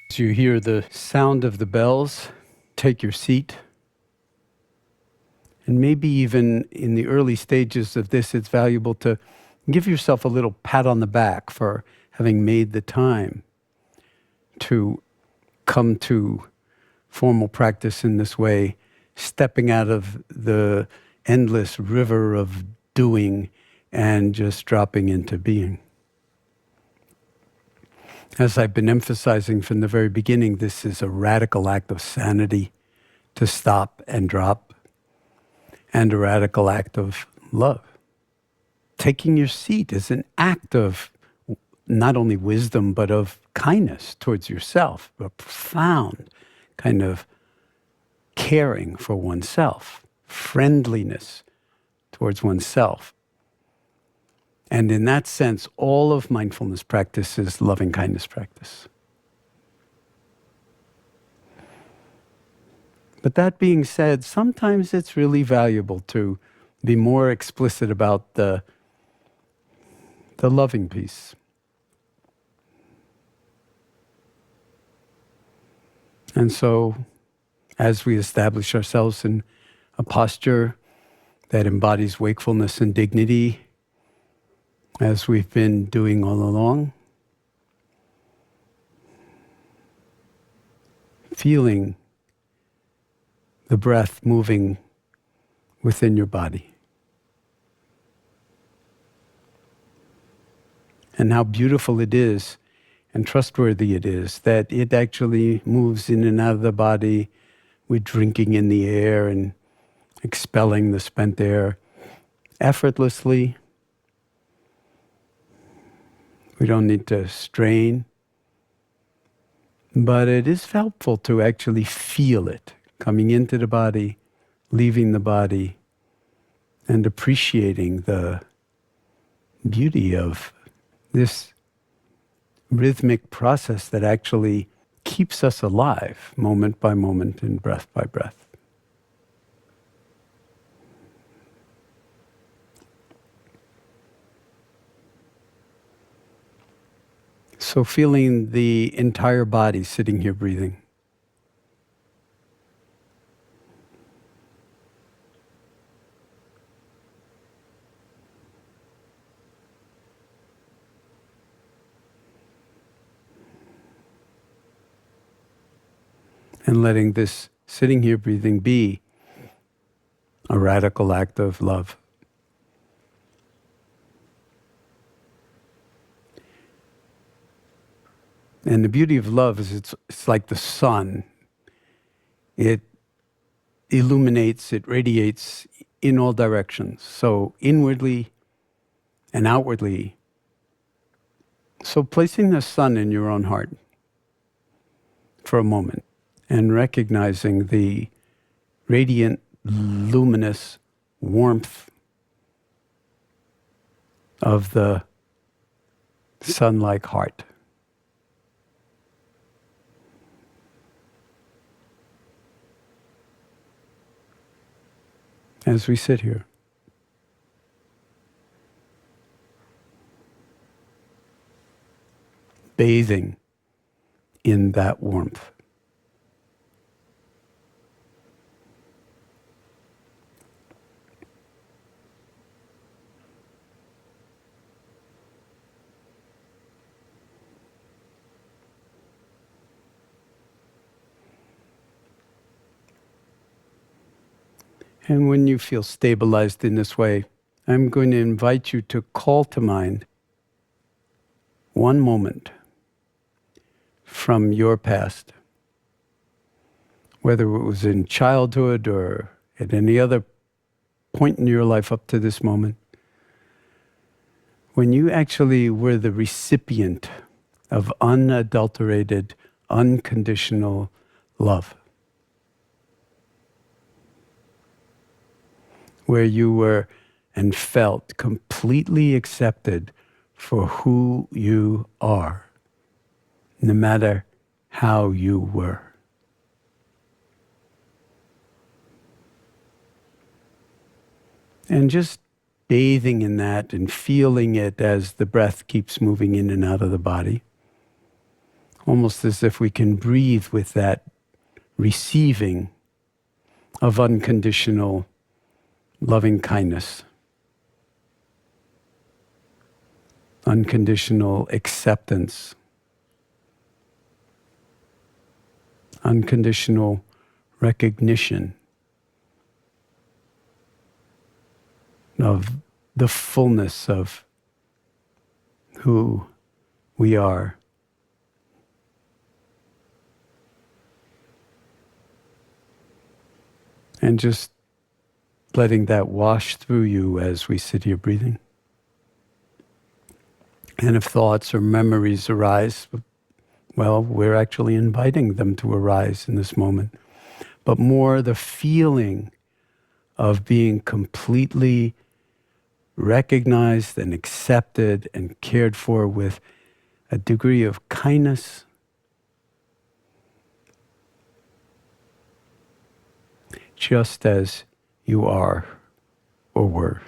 As you hear the sound of the bells, take your seat. And maybe even in the early stages of this, it's valuable to give yourself a little pat on the back for having made the time to come to formal practice in this way, stepping out of the endless river of doing and just dropping into being. As I've been emphasizing from the very beginning, this is a radical act of sanity to stop and drop, and a radical act of love. Taking your seat is an act of not only wisdom, but of kindness towards yourself, a profound kind of caring for oneself, friendliness towards oneself. And in that sense, all of mindfulness practice is loving kindness practice. But that being said, sometimes it's really valuable to be more explicit about the loving piece. And so, as we establish ourselves in a posture that embodies wakefulness and dignity, as we've been doing all along, feeling the breath moving within your body. And how beautiful it is and trustworthy it is that it actually moves in and out of the body with drinking in the air and expelling the spent air effortlessly. We don't need to strain, but it is helpful to actually feel it coming into the body, leaving the body, and appreciating the beauty of this rhythmic process that actually keeps us alive moment by moment and breath by breath. So feeling the entire body sitting here breathing. And letting this sitting here breathing be a radical act of love. And the beauty of love is it's like the sun. It illuminates, it radiates in all directions. So inwardly and outwardly. So placing the sun in your own heart for a moment and recognizing the radiant, luminous warmth of the sun-like heart. As we sit here. Bathing in that warmth. And when you feel stabilized in this way, I'm going to invite you to call to mind one moment from your past, whether it was in childhood or at any other point in your life up to this moment, when you actually were the recipient of unadulterated, unconditional love. Where you were and felt completely accepted for who you are, no matter how you were. And just bathing in that and feeling it as the breath keeps moving in and out of the body. almost as if we can breathe with that receiving of unconditional loving kindness, unconditional acceptance, unconditional recognition of the fullness of who we are. And just letting that wash through you as we sit here breathing. And if thoughts or memories arise, well, we're actually inviting them to arise in this moment. But more the feeling of being completely recognized and accepted and cared for with a degree of kindness, just as you are or were.